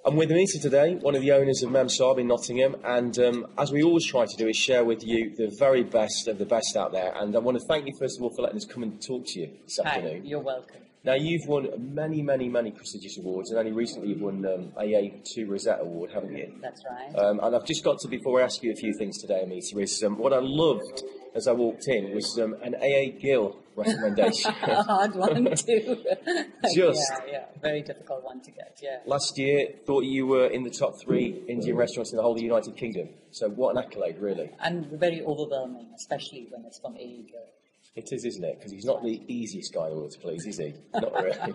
I'm with Anita today, one of the owners of Mem Saab in Nottingham, and as we always try to do is share with you the very best of the best out there. And I want to thank you first of all for letting us come and talk to you this afternoon. Hi, you're welcome. Now, you've won many, many, many prestigious awards, and only recently you've won AA2 Rosette Award, haven't you? That's right. And I've just got to, before I ask you a few things today, Anita, is what I loved as I walked in was an AA Gill recommendation. A hard one too. Just. Yeah, very difficult one to get, yeah. Last year, thought you were in the top 3 Indian restaurants in the whole of the United Kingdom. So what an accolade, really. And very overwhelming, especially when it's from AA Gill. It is, isn't it? Because he's not the easiest guy in the world to please, is he? Not really.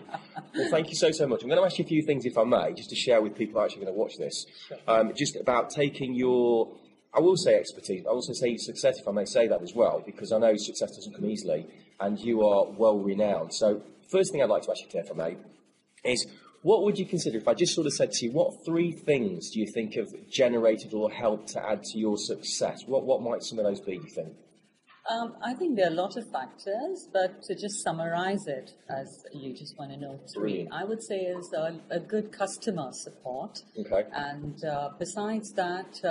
Well, thank you so much. I'm going to ask you a few things, if I may, just to share with people who are actually going to watch this. Sure. Just about taking your, I will say expertise, I will also say success, if I may say that as well, because I know success doesn't come easily, and you are well renowned. So, first thing I'd like to ask you, if I may, is what would you consider, if I just sort of said to you, what 3 things do you think have generated or helped to add to your success? What might some of those be, do you think? I think there are a lot of factors, but to just summarize it, as you just want to know 3, Brilliant. I would say is a good customer support. Okay. And besides that,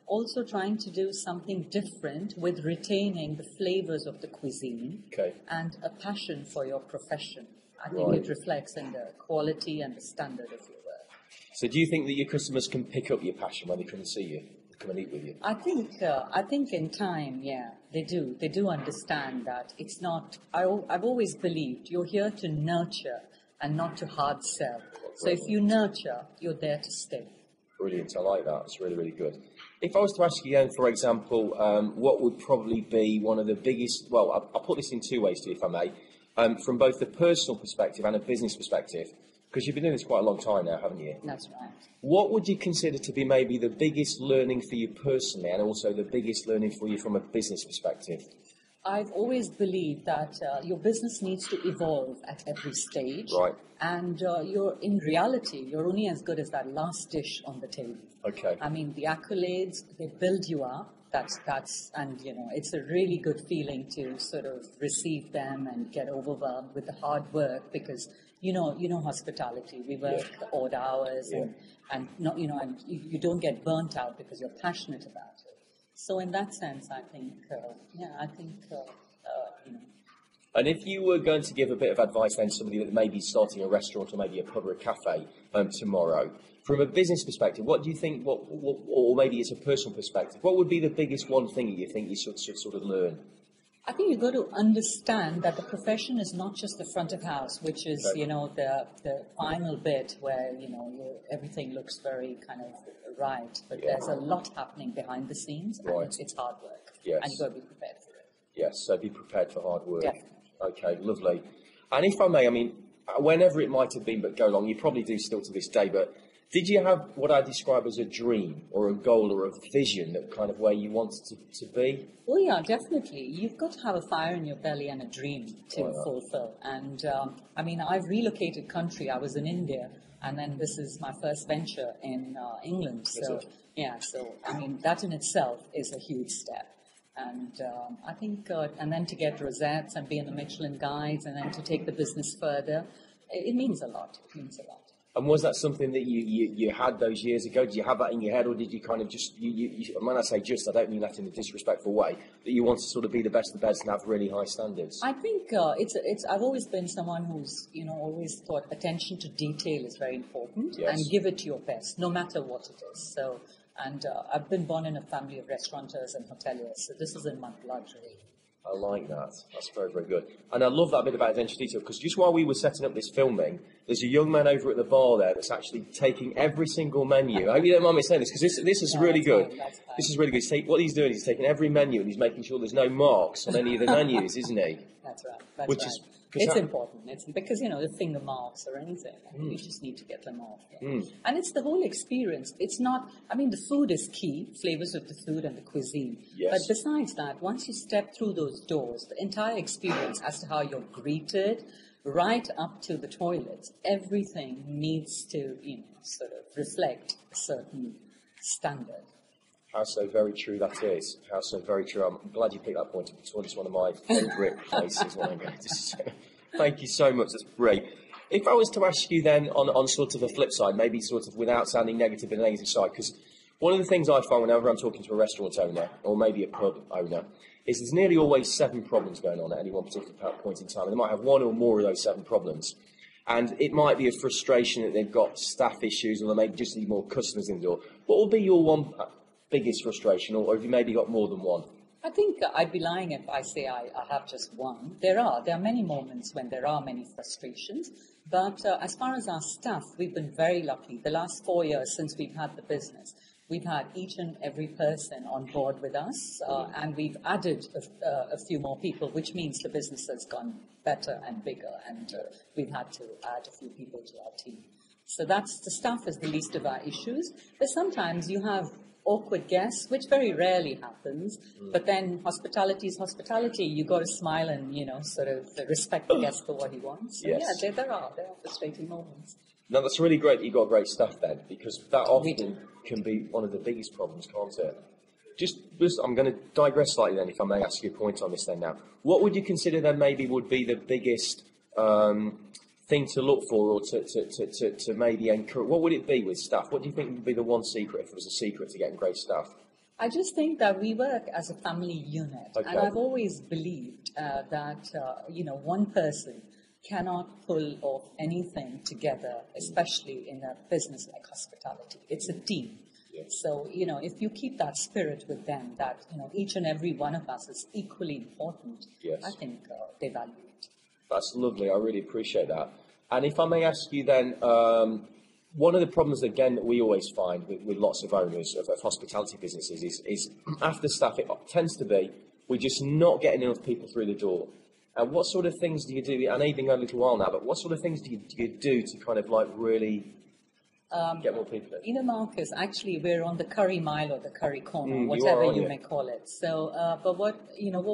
also trying to do something different with retaining the flavors of the cuisine. Okay. And a passion for your profession. I think it reflects in the quality and the standard of your work. So do you think that your customers can pick up your passion when they come and see you, come and eat with you? I think in time, yeah, they do. They do understand that it's not, I've always believed you're here to nurture and not to hard sell. So if you nurture, you're there to stay. Brilliant, I like that. It's really, really good. If I was to ask you again, for example, what would probably be one of the biggest, well, I'll put this in 2 ways to you, if I may, from both the personal perspective and a business perspective, because you've been doing this quite a long time now, haven't you? That's right. What would you consider to be maybe the biggest learning for you personally and also the biggest learning for you from a business perspective? I've always believed that your business needs to evolve at every stage. Right. And in reality, you're only as good as that last dish on the table. Okay. I mean, the accolades, they build you up. And it's a really good feeling to sort of receive them and get overwhelmed with the hard work because, you know hospitality. We work odd hours and not, and you don't get burnt out because you're passionate about it. So in that sense, I think, And if you were going to give a bit of advice then to somebody that may be starting a restaurant or maybe a pub or a cafe tomorrow, from a business perspective, what do you think, or maybe it's a personal perspective, what would be the biggest one thing that you think you should sort of learn? I think you've got to understand that the profession is not just the front of house, which is, the final bit where, everything looks very kind of right. But there's a lot happening behind the scenes, and it's hard work. Yes. And you've got to be prepared for it. Yes, so be prepared for hard work. Definitely. Okay, lovely. And if I may, I mean, whenever it might have been, but go long, you probably do still to this day, but did you have what I describe as a dream or a goal or a vision that kind of where you wanted to be? Oh, yeah, definitely. You've got to have a fire in your belly and a dream to fulfill. And, I've relocated country. I was in India, and then this is my first venture in England. So, that in itself is a huge step. And I think, and then to get rosettes and be in the Michelin Guides and then to take the business further, it means a lot. It means a lot. And was that something that you had those years ago? Did you have that in your head, or did you kind of just, when I say just, I don't mean that in a disrespectful way, that you want to sort of be the best of the best and have really high standards? I think I've always been someone who's, always thought attention to detail is very important and give it your best, no matter what it is. So, and I've been born in a family of restaurateurs and hoteliers, so this is in my blood, really. I like that. That's very, very good. And I love that bit about attention to detail, because just while we were setting up this filming, there's a young man over at the bar there that's actually taking every single menu. I hope you don't mind me saying this, because this is really good. This is really good. What he's doing is he's taking every menu and he's making sure there's no marks on any of the menus, isn't he? That's right. It's important. It's because, the finger marks or anything. You just need to get them off. Yeah. And it's the whole experience. It's not, the food is key, flavors of the food and the cuisine. Yes. But besides that, once you step through those doors, the entire experience as to how you're greeted, right up to the toilets, everything needs to, sort of reflect a certain standard. How so very true that is. How so very true. I'm glad you picked that point. It's one of my favourite places when I go to. Thank you so much. That's great. If I was to ask you then on sort of a flip side, maybe sort of without sounding negative in the negative side, because one of the things I find whenever I'm talking to a restaurant owner or maybe a pub owner is there's nearly always 7 problems going on at any one particular point in time. And they might have one or more of those 7 problems. And it might be a frustration that they've got staff issues or they may just need more customers in the door. What would be your one biggest frustration, or have you maybe got more than one? I think I'd be lying if I say I have just one. There are many moments when there are many frustrations. But as far as our staff, we've been very lucky. The last 4 years since we've had the business, we've had each and every person on board with us, and we've added a few more people, which means the business has gone better and bigger, and we've had to add a few people to our team. So the staff is the least of our issues. But sometimes you have awkward guests, which very rarely happens, but then hospitality is hospitality. You've got to smile and, sort of respect the guest for what he wants. So, yes. Yeah, there are frustrating moments. Now, that's really great that you've got great staff then, because that often can be one of the biggest problems, can't it? Just, I'm going to digress slightly then, if I may ask you a point on this then now. What would you consider then maybe would be the biggest thing to look for, or to maybe encourage? What would it be with staff? What do you think would be the one secret, if it was a secret, to getting great staff? I just think that we work as a family unit. Okay. And I've always believed that, one person cannot pull off anything together, especially in a business like hospitality. It's a team. Yes. So, if you keep that spirit with them, that, each and every one of us is equally important, yes. I think they value it. That's lovely. I really appreciate that. And if I may ask you then, one of the problems, again, that we always find with lots of owners of hospitality businesses is after staff, it tends to be we're just not getting enough people through the door. And what sort of things do you do? I know you've been going a little while now, but what sort of things do you do to kind of like really get more people in? Marcus, actually, we're on the curry mile or the curry corner, whatever you may call it. So, but what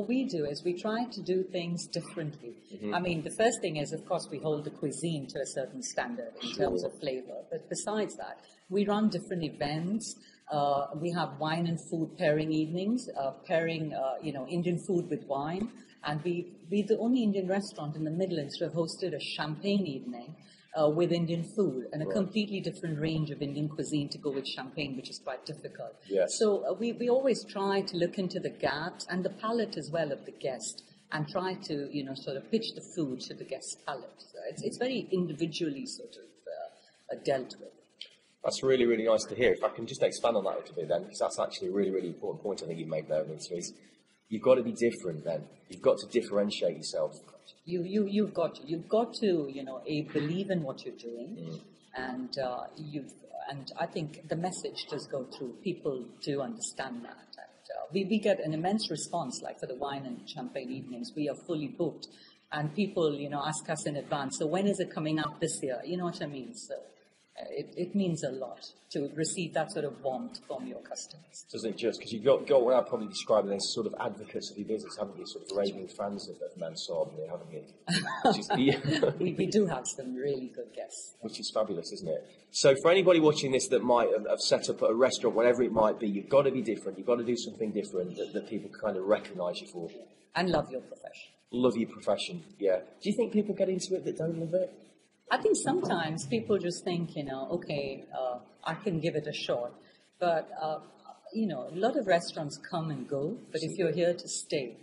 we do is we try to do things differently. I mean, the first thing is, of course, we hold the cuisine to a certain standard in terms of flavor. But besides that, we run different events. We have wine and food pairing evenings, pairing, Indian food with wine. And we're the only Indian restaurant in the Midlands to have hosted a champagne evening with Indian food and a completely different range of Indian cuisine to go with champagne, which is quite difficult. Yes. So we always try to look into the gaps and the palate as well of the guest and try to, sort of pitch the food to the guest's palate. So it's very individually sort of dealt with. That's really, really nice to hear. If I can just expand on that a little bit then, because that's actually a really, really important point I think you made there, Anita, is you've got to be different then. You've got to differentiate yourself. You've got to, believe in what you're doing, and I think the message does go through. People do understand that. And, we get an immense response, like for the wine and champagne evenings. We are fully booked, and people, ask us in advance. So when is it coming out this year? You know what I mean? So it means a lot to receive that sort of warmth from your customers. Doesn't it just? Because you've got what I'd probably describe as sort of advocates of your business, haven't you? Sort of raving fans of Mem Saab, haven't you? We do have some really good guests. Which is fabulous, isn't it? So for anybody watching this that might have set up a restaurant, whatever it might be, you've got to be different. You've got to do something different that people kind of recognise you for. And love your profession. Love your profession, yeah. Do you think people get into it that don't love it? I think sometimes people just think, I can give it a shot. But, a lot of restaurants come and go. But if you're here to stay,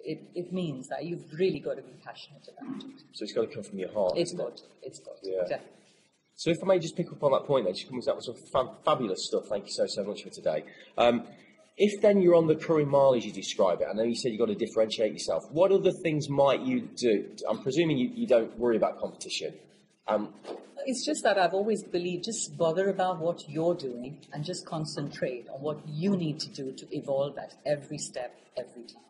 it means that you've really got to be passionate about it. So it's got to come from your heart. It's got to. Yeah. Definitely. So if I may just pick up on that point then, she comes out with some fabulous stuff. Thank you so much for today. If then you're on the curry mile, as you describe it, I know you said you've got to differentiate yourself. What other things might you do? I'm presuming you don't worry about competition. It's just that I've always believed just bother about what you're doing and just concentrate on what you need to do to evolve at every step, every time.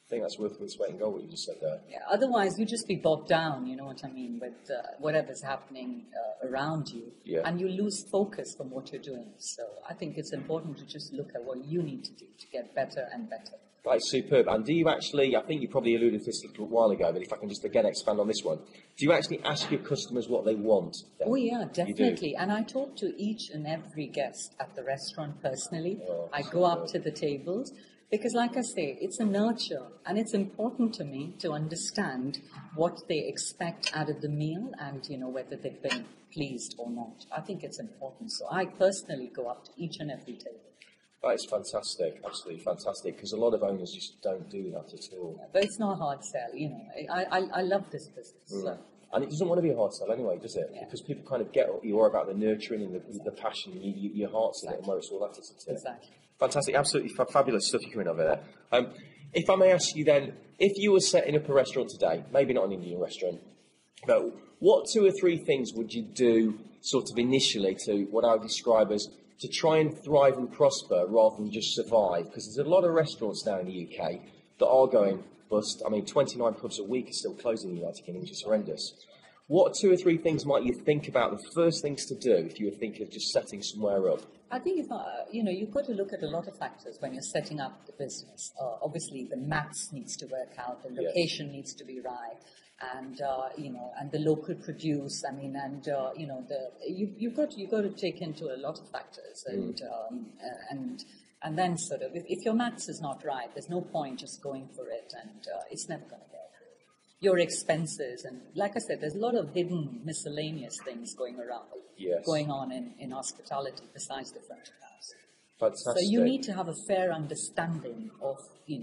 I think that's worth its weight in gold, what you just said there. Yeah, otherwise you just be bogged down, you know what I mean, with whatever's happening around you. Yeah. And you lose focus from what you're doing. So I think it's important to just look at what you need to do to get better and better. That's superb. And do you actually, I think you probably alluded to this a little while ago, but if I can just again expand on this one, do you actually ask your customers what they want? Then? Oh yeah, definitely. And I talk to each and every guest at the restaurant personally. I go up to the tables Because like I say, it's a nurture, and it's important to me to understand what they expect out of the meal and, whether they've been pleased or not. I think it's important. So I personally go up to each and every table. That is fantastic, absolutely fantastic, because a lot of owners just don't do that at all. Yeah, but it's not a hard sell, I love this business. So. And it doesn't want to be a hard sell anyway, does it? Yeah. Because people kind of get what you are about the nurturing and the passion, your heart's in it, and where it's all at, isn't it? Exactly. Fantastic, absolutely fabulous stuff you're coming over there. If I may ask you then, if you were setting up a restaurant today, maybe not an Indian restaurant, but what 2 or 3 things would you do sort of initially to what I would describe as to try and thrive and prosper rather than just survive? Because there's a lot of restaurants now in the UK that are going bust. I mean, 29 pubs a week are still closing in the United Kingdom, which is horrendous. What 2 or 3 things might you think about the first things to do if you were thinking of just setting somewhere up? I think, you've got to look at a lot of factors when you're setting up the business. Obviously, the maths needs to work out, the location needs to be right, and, and the local produce, you've got to take into a lot of factors, and then sort of, if your maths is not right, there's no point just going for it, and it's never going to get. Your expenses, and like I said, there's a lot of hidden miscellaneous things going on in hospitality besides the front of house. Fantastic. So you need to have a fair understanding of, the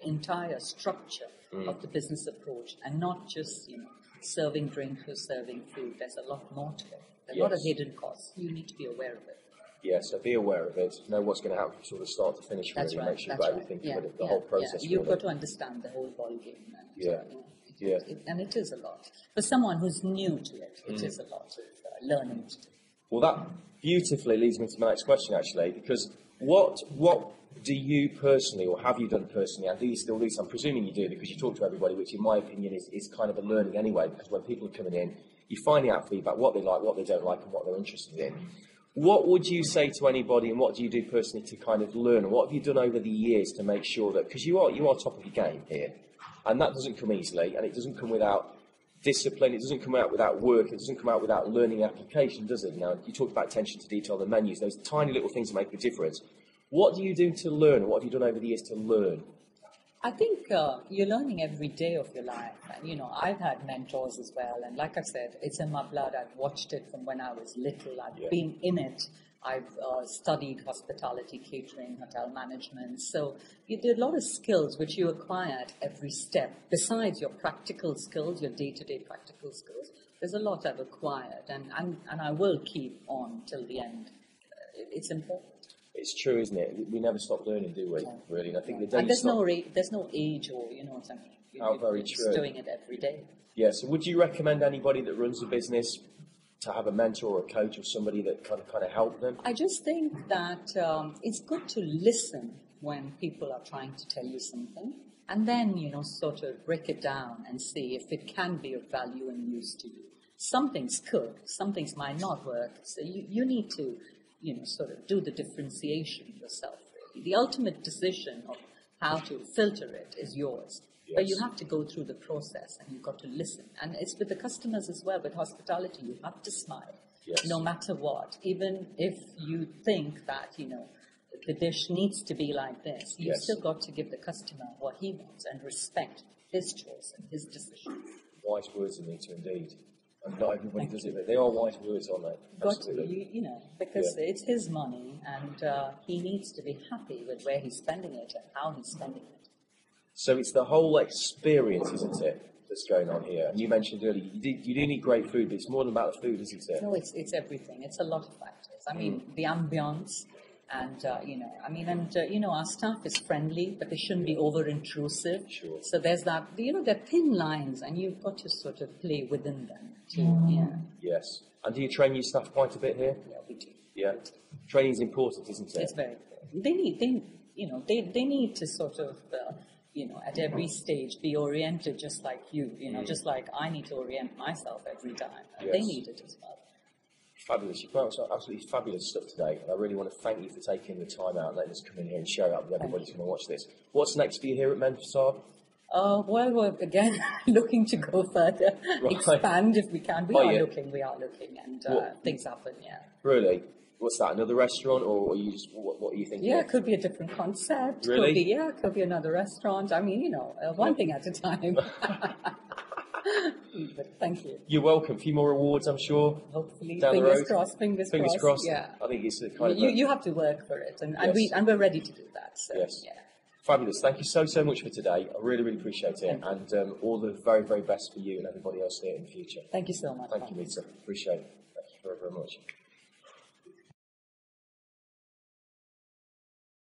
entire structure of the business approach, and not just, serving drinks or serving food. There's a lot more to it. There's a lot of hidden costs. You need to be aware of it. Yeah, so be aware of it, know what's going to happen from sort of start to finish, That's really, right. make sure you've got everything covered, the whole process. You've got to understand the whole ball game. And it is a lot. For someone who's new to it, it is a lot of learning to do. Well, that beautifully leads me to my next question, actually, because what do you personally, or have you done personally, and do you still do? So I'm presuming you do, because you talk to everybody, which in my opinion is kind of a learning anyway, because when people are coming in, you're finding out feedback, what they like, what they don't like, and what they're interested in. What would you say to anybody, and what do you do personally to kind of learn, and what have you done over the years to make sure that, because you are top of your game here, and that doesn't come easily, and it doesn't come without discipline, it doesn't come out without work, it doesn't come out without learning application, does it? Now, you talked about attention to detail, the menus, those tiny little things that make a difference. What do you do to learn, or what have you done over the years to learn? I think you're learning every day of your life. And, I've had mentors as well, and like I said, it's in my blood. I've watched it from when I was little. I've been in it. I've studied hospitality, catering, hotel management. So there are a lot of skills which you acquire at every step. Besides your practical skills, your day-to-day practical skills, there's a lot I've acquired, and I will keep on till the end. It's important. It's true, isn't it? We never stop learning, do we? Really, and I think the day and there's no age, or what I mean. Very true. Just doing it every day. Yeah. So, would you recommend anybody that runs a business to have a mentor or a coach or somebody that kind of help them? I just think that it's good to listen when people are trying to tell you something, and then sort of break it down and see if it can be of value and use to you. Some things could, some things might not work. So you need to sort of do the differentiation yourself. Really. The ultimate decision of how to filter it is yours. Yes. But you have to go through the process, and you've got to listen. And it's with the customers as well. With hospitality, you have to smile, no matter what. Even if you think that, the dish needs to be like this, you've still got to give the customer what he wants and respect his choice and his decision. Wise words, Anita, indeed. And not everybody does it, but they are wise words, aren't they? Got to, because it's his money, and he needs to be happy with where he's spending it and how he's spending it. So it's the whole experience, isn't it, that's going on here? And you mentioned earlier, you do need great food, but it's more than about the food, isn't it? No, it's everything. It's a lot of factors. I mean, the ambience, and, our staff is friendly, but they shouldn't be over-intrusive. Sure. So there's that, they're thin lines, and you've got to sort of play within them. Yes. And do you train your staff quite a bit here? Yeah, we do. Yeah. Training is important, isn't it? It's very important. They need to sort of, at every stage be oriented just like you, just like I need to orient myself every time. Yes. They need it as well. Fabulous. You've put out some absolutely fabulous stuff today, and I really want to thank you for taking the time out and letting us come in here and share it with everybody who's going to watch this. What's next for you here at Mem Saab? Well, we're again looking to go further, expand if we can. We are looking, and things happen, Really? What's that? Another restaurant, or are you just what are you thinking? Yeah, of? it could be a different concept. Really? It could be another restaurant. I mean, one thing at a time. But thank you. You're welcome. A few more awards, I'm sure. Hopefully, Down the fingers road. crossed. Fingers Fingers crossed. crossed. Yeah. I think it's a kind of You have to work for it, and Yes. we're ready to do that. So, Yes. yeah. Fabulous. Thank you so much for today. I really appreciate it, and all the very best for you and everybody else here in the future. Thank you so much. Thank you, Lisa. Appreciate it. Thank you very much.